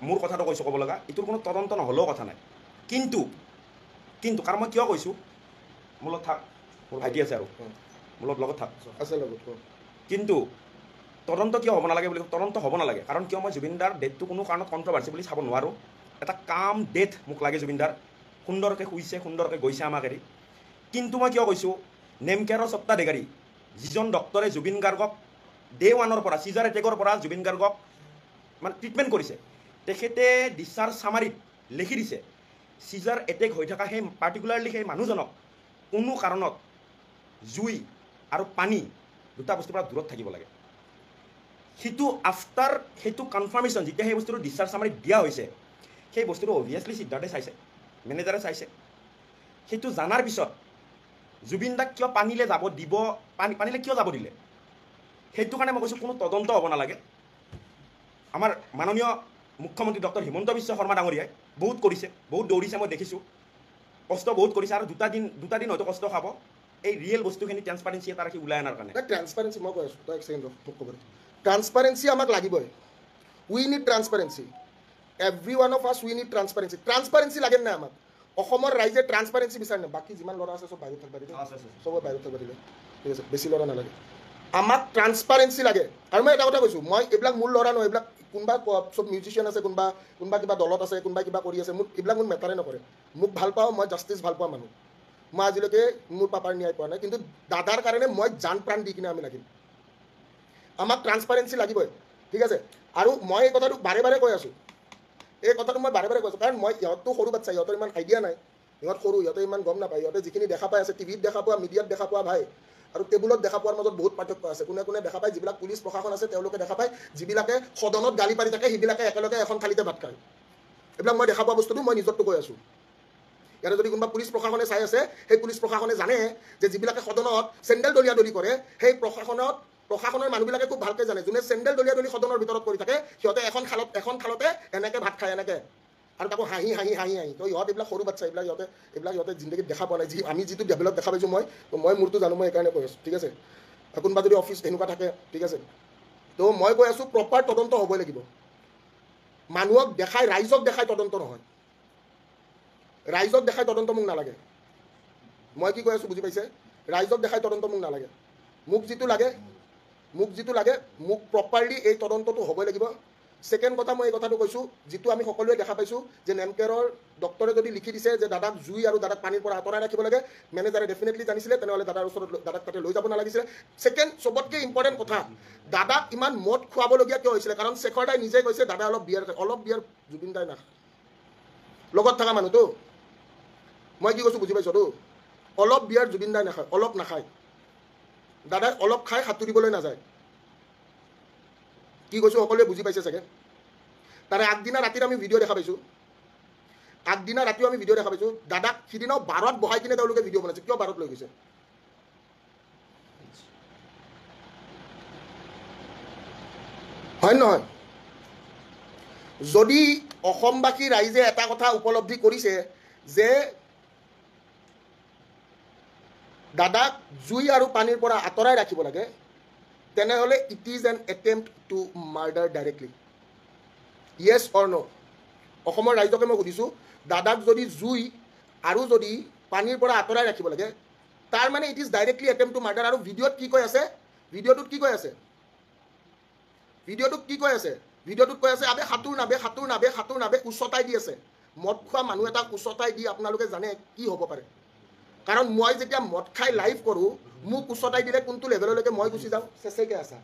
মোৰ কথাটো কৈছোঁ ক'ব লগা এইটোৰ কোনো তদন্ত নহ'লেও কথা নাই কিন্তু কাৰণ মই কিয় কৈছোঁ মোৰ লগত থাক মোৰ ভাইটি আছে আৰু মোৰ লগত থাক আছে লগত কিন্তু তদন্ত কিয় হ'ব নালাগে বুলি তদন্ত হ'ব নালাগে কাৰণ কিয় মই জুবিনদাৰ ডেথটো কোনো কাৰণত কণ্ট্ৰভাৰ্চি বুলি চাব নোৱাৰোঁ এটা কাম ডেথ মোক লাগে জুবিনদাৰ সুন্দৰকৈ শুইছে সুন্দৰকৈ গৈছে আমাক এৰি কিন্তু মই কিয় কৈছোঁ নেমকেয়াৰৰ স্বত্বাধিকাৰী যিজন ডক্টৰে জুবিন গাৰ্গক ডে ওৱানৰ পৰা চিজাৰ এটেকৰ পৰা জুবিন গাৰ্গক মানে ট্ৰিটমেণ্ট কৰিছে তেখেতে ডিচাৰ্জ চামাৰিত লিখি দিছে চিজাৰ এটেক হৈ থকা সেই পাৰ্টিকুলাৰলি সেই মানুহজনক কোনো কাৰণত জুই আৰু পানী দুটা বস্তুৰ পৰা দূৰত থাকিব লাগে সেইটো আফটাৰ সেইটো কনফাৰ্মেশ্যন যেতিয়া সেই বস্তুটো ডিচাৰ্জ চামাৰিত দিয়া হৈছে সেই বস্তুটো অভিয়াছলি সিদ্ধাৰ্থে চাইছে মেনেজাৰে চাইছে সেইটো জানাৰ পিছত জুবিন দাক কিয় পানীলে যাব দিব পানীলে কিয় যাব দিলে সেইটো কাৰণে মই কৈছোঁ কোনো তদন্ত হ'ব নালাগে আমাৰ মাননীয় মুখ্যমন্ত্ৰী ডক্টৰ হিমন্ত বিশ্ব শৰ্মা ডাঙৰীয়াই বহুত কৰিছে বহুত দৌৰিছে মই দেখিছোঁ কষ্ট বহুত কৰিছে আৰু দুটা দিন হয়তো কষ্ট খাব এই ৰিয়েল বস্তুখিনি ট্ৰান্সপাৰেঞ্চি এটা ৰাখি ওলাই অনাৰ কাৰণে ট্ৰান্সপাৰেঞ্চি মই কৈ আছোঁ তই এক ছেকেণ্ড ক'ব ট্ৰান্সপাৰেঞ্চি আমাক লাগিবই উই need transparency every one of আছ উই নিড ট্ৰান্সপাৰেঞ্চি লাগে নাই আমাক অসমৰ ৰাইজে ট্ৰান্সপাৰেঞ্চি বিচাৰে নাই বাকী যিমান ল'ৰা আছে চব বাহিৰত থাকিব দিলে চবৰে বাহিৰত থাকিব দিলে ঠিক আছে বেছি ল'ৰা নালাগে আমাক ট্ৰান্সপাৰেঞ্চি লাগে আৰু মই এটা কথা কৈছোঁ মই এইবিলাক মোৰ ল'ৰা নহয় এইবিলাক কোনোবা চব মিউজিচিয়ান আছে কোনোবা কিবা দলত আছে কোনোবা কিবা কৰি আছে মোক এইবিলাক মোক মেটাৰে নকৰে মোক ভাল পাওঁ মই জাষ্টিছ ভাল পোৱা মানুহ মই আজিলৈকে মোৰ পাপাৰ ন্যায় পোৱা নাই কিন্তু দাদাৰ কাৰণে মই জান প্ৰাণ দি কিনে আমি লাগিম আমাক ট্ৰান্সপাৰেঞ্চি লাগিবই ঠিক আছে আৰু মই এই কথাটো বাৰে বাৰে কৈ আছোঁ এই কথাটো মই বাৰে বাৰে কৈছোঁ কাৰণ মই ইহঁতটো সৰু বাচ্চা ইহঁতৰ ইমান আইডিয়া নাই ইহঁত সৰু ইহঁতে ইমান গম নাপায় ইহঁতে যিখিনি দেখা পাই আছে টিভিত দেখা পোৱা মিডিয়াত দেখা পোৱা ভাই আৰু টেবুলত দেখা পোৱাৰ মাজত বহুত পাৰ্থক্য আছে কোনে দেখা পায় যিবিলাক পুলিচ প্ৰশাসন আছে তেওঁলোকে দেখা পায় যিবিলাকে সদনত গালি পাৰি থাকে সেইবিলাকে একেলগে এখন থালিতে ভাত খায় এইবিলাক মই দেখা পোৱা বস্তুটো মই নিজৰটো কৈ আছোঁ ইয়াতে যদি কোনোবা পুলিচ প্ৰশাসনে চাই আছে সেই পুলিচ প্ৰশাসনে জানে যে যিবিলাকে সদনত চেণ্ডেল দলিয়াদলি কৰে সেই প্ৰশাসনৰ মানুহবিলাকে খুব ভালকৈ জানে যোনে চেণ্ডেল দলিয়াদলি সদনৰ ভিতৰত কৰি থাকে সিহঁতে এখন থালতে এনেকৈ ভাত খায় এনেকৈ আৰু তাকো হাঁহি তো ইহঁত এইবিলাক সৰু বাচ্চা এইবিলাক ইহঁতে জিন্দগীত দেখা পোৱা নাই আমি যিটো ডেভেলপ দেখা পাইছোঁ মই মোৰটো জানো মই সেইকাৰণে কৈ আছোঁ ঠিক আছে কোনোবা যদি অফিচ তেনেকুৱা থাকে ঠিক আছে তো মই কৈ আছোঁ প্ৰপাৰ তদন্ত হ'বই লাগিব মানুহক দেখাই ৰাইজক দেখাই তদন্ত নহয় ৰাইজক দেখাই তদন্ত মোক নালাগে মই কি কৈ আছোঁ বুজি পাইছে ৰাইজক দেখাই তদন্ত মোক নালাগে মোক যিটো লাগে মোক প্ৰপাৰলি এই তদন্তটো হ'বই লাগিব ছেকেণ্ড কথা মই এই কথাটো কৈছোঁ যিটো আমি সকলোৱে দেখা পাইছোঁ যে নেমকেয়াৰৰ ডক্টৰে যদি লিখি দিছে যে দাদাক জুই আৰু দাদাক পানীৰ পৰা আঁতৰাই ৰাখিব লাগে মেনেজাৰে ডেফিনেটলি জানিছিলে তেনেহ'লে দাদাৰ ওচৰত দাদাক তাতে লৈ যাব নালাগিছিলে ছেকেণ্ড চবতকৈ ইম্পৰ্টেণ্ট কথা দাদাক ইমান মদ খুৱাবলগীয়া কিয় হৈছিলে কাৰণ শেখৰ দাই নিজে কৈছে দাদাই অলপ বিয়াৰ জুবিন দাই নাখায় লগত থকা মানুহটো মই কি কৈছোঁ বুজি পাইছোঁতো অলপ বিয়াৰ জুবিন দাই নাখায় অলপ নাখায় দাদাই অলপ খাই সাঁতুৰিবলৈ নাযায় কি কৈছোঁ সকলোৱে বুজি পাইছে চাগে তাৰে আগদিনা ৰাতিত আমি ভিডিঅ' দেখা পাইছোঁ দাদাক সিদিনাও বাৰত বহাই কিনে তেওঁলোকে ভিডিঅ' বনাইছে কিয় বাৰত লৈ গৈছে হয় নহয় যদি অসমবাসী ৰাইজে এটা কথা উপলব্ধি কৰিছে যে দাদাক জুই আৰু পানীৰ পৰা আঁতৰাই ৰাখিব লাগে, তেনেহ'লে it is an attempt to murder directly. Yes or no'? অসমৰ ৰাইজকে মই সুধিছোঁ, দাদাক যদি জুই আৰু যদি পানীৰ পৰা আঁতৰাই ৰাখিব লাগে, তাৰ মানে it is directly attempt to murder. আৰু ভিডিঅ'ত কি কৈ আছে? ভিডিঅ'টোত কি কৈ আছে? ভিডিঅ'টোত কি কৈ আছে? ভিডিঅ'টোত কৈ আছে আবে সাঁতোৰ নাবে, সাঁতোৰ নাবে, সাঁতোৰ নাবে, উচতাই দি আছে। মদ খোৱা মানুহ এটাক উচতাই দি আপোনালোকে জানে কি হ'ব পাৰে? কাৰণ মই যেতিয়া মদ খাই লাইভ কৰোঁ, মোক উচতাই দিলে কোনটো লেভেললৈকে মই গুচি যাওঁ? চেচেকে আছা।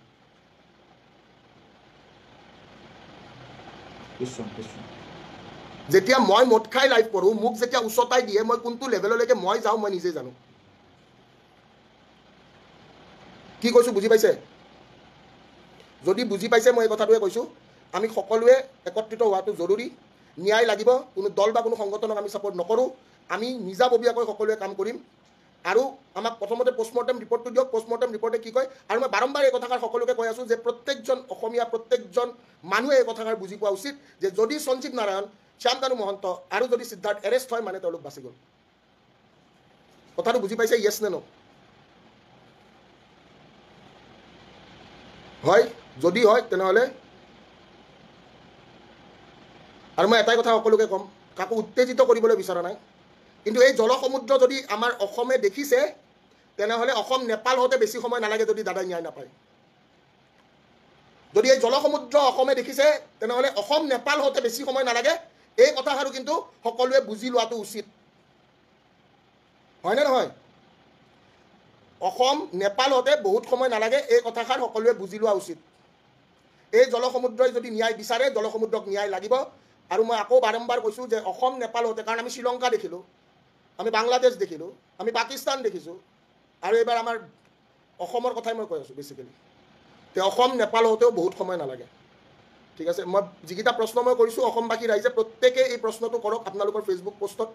যেতিয়া মই মদ খাই লাইভ কৰোঁ, মোক যেতিয়া উচতাই দিয়ে, মই কোনটো লেভেললৈকে মই যাওঁ মই নিজে জানো। কি কৈছোঁ বুজি পাইছে? যদি বুজি পাইছে মই এই কথাটোৱে কৈছোঁ, আমি সকলোৱে একত্ৰিত হোৱাটো জৰুৰী। ন্যায় লাগিব। কোনো দল বা কোনো সংগঠনক আমি ছাপোৰ্ট নকৰোঁ। আমি নিজাববীয়াকৈ সকলোৱে কাম কৰিম। আৰু আমাক প্ৰথমতে পষ্টমৰ্টেম ৰিপৰ্টটো দিয়ক। পষ্টমৰ্টেম ৰিপৰ্টে কি কয়? আৰু মই বাৰম্বাৰ এই কথাষাৰ সকলোকে কৈ আছোঁ যে প্ৰত্যেকজন অসমীয়া, প্ৰত্যেকজন মানুহে এই কথাষাৰ বুজি পোৱা উচিত যে যদি সঞ্জীৱ নাৰায়ণ, শ্যামকানু মহন্ত আৰু যদি সিদ্ধাৰ্থ এৰেষ্ট হয়, মানে তেওঁলোক বাচি গ'ল। কথাটো বুজি পাইছে? য়েছ নে ন'? হয়, যদি হয় তেনেহ'লে, আৰু মই এটাই কথা সকলোকে ক'ম, কাকো উত্তেজিত কৰিবলৈ বিচৰা নাই, কিন্তু এই জলসমুদ্ৰ যদি আমাৰ অসমে দেখিছে, তেনেহ'লে অসম নেপাল হওঁতে বেছি সময় নালাগে যদি দাদাই ন্যায় নাপায়। যদি এই জলসমুদ্ৰ অসমে দেখিছে, তেনেহ'লে অসম নেপাল হওঁতে বেছি সময় নালাগে। এই কথাষাৰো কিন্তু সকলোৱে বুজি লোৱাটো উচিত। হয়নে নহয়? অসম নেপাল হওঁতে বহুত সময় নালাগে, এই কথাষাৰ সকলোৱে বুজি লোৱা উচিত। এই জলসমুদ্ৰই যদি ন্যায় বিচাৰে, জলসমুদ্ৰক ন্যায় লাগিব। আৰু মই আকৌ বাৰম্বাৰ কৈছোঁ যে অসম নেপাল হওঁতে, কাৰণ আমি শ্ৰীলংকা দেখিলোঁ, আমি বাংলাদেশ দেখিলোঁ, আমি পাকিস্তান দেখিছোঁ, আৰু এইবাৰ আমাৰ অসমৰ কথাই মই কৈ আছোঁ বেছিকেলি। তে অসম নেপাল হওঁতেও বহুত সময় নালাগে। ঠিক আছে? মই যিকেইটা প্ৰশ্ন মই কৰিছোঁ, অসমবাসী ৰাইজে প্ৰত্যেকেই এই প্ৰশ্নটো কৰক আপোনালোকৰ ফেচবুক পোষ্টত,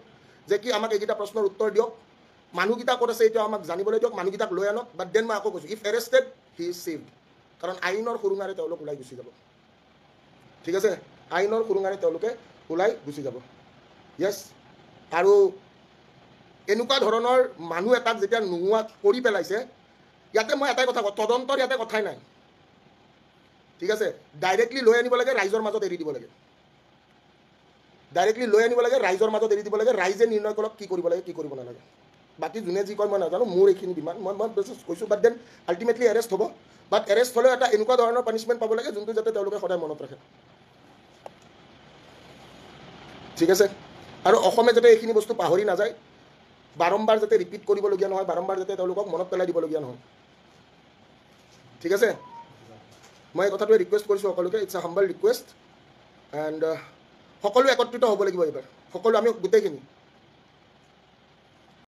যে কি আমাক এইকেইটা প্ৰশ্নৰ উত্তৰ দিয়ক। মানুহকেইটা ক'ত আছে এইটো আমাক জানিবলৈ দিয়ক, মানুহকেইটাক লৈ আনক। বাট দেন মই আকৌ কৈছোঁ, if arrested he is saved. কাৰণ আইনৰ সুৰুঙাৰে তেওঁলোক ওলাই গুচি যাব। ঠিক আছে? আইনৰ সুৰুঙাৰে তেওঁলোকে ওলাই গুচি যাব। য়েছ। আৰু এনেকুৱা ধৰণৰ মানুহ এটাক যেতিয়া নোহোৱা কৰি পেলাইছে, ইয়াতে মই এটাই কথা কওঁ, তদন্তৰ ইয়াতে কথাই নাই। ঠিক আছে? ডাইৰেক্টলি লৈ আনিব লাগে, ৰাইজৰ মাজত এৰি দিব লাগে। ডাইৰেক্টলি লৈ আনিব লাগে, ৰাইজৰ মাজত এৰি দিব লাগে। ৰাইজে নিৰ্ণয় কৰক কি কৰিব লাগে, কি কৰিব নালাগে। বাকী যোনে যি কয় মই নাজানো, মোৰ এইখিনি ডিমাণ্ড। মই কৈছোঁ, বাট দেন আল্টিমেটলি এৰেষ্ট হ'ব। বাট এৰেষ্ট হ'লেও এটা এনেকুৱা ধৰণৰ পানিছমেণ্ট পাব লাগে, যোনটো যাতে তেওঁলোকে সদায় মনত ৰাখে। ঠিক আছে? আৰু অসমে যাতে এইখিনি বস্তু পাহৰি নাযায়, বাৰম্বাৰ যাতে ৰিপিট কৰিবলগীয়া নহয়, বাৰম্বাৰ যাতে তেওঁলোকক মনত পেলাই দিবলগীয়া নহয়। ঠিক আছে? মই এই কথাটোৱে ৰিকুৱেষ্ট কৰিছোঁ সকলোকে। It's a humble request. And সকলো একত্ৰিত হ'ব লাগিব এইবাৰ, সকলো আমি গোটেইখিনি।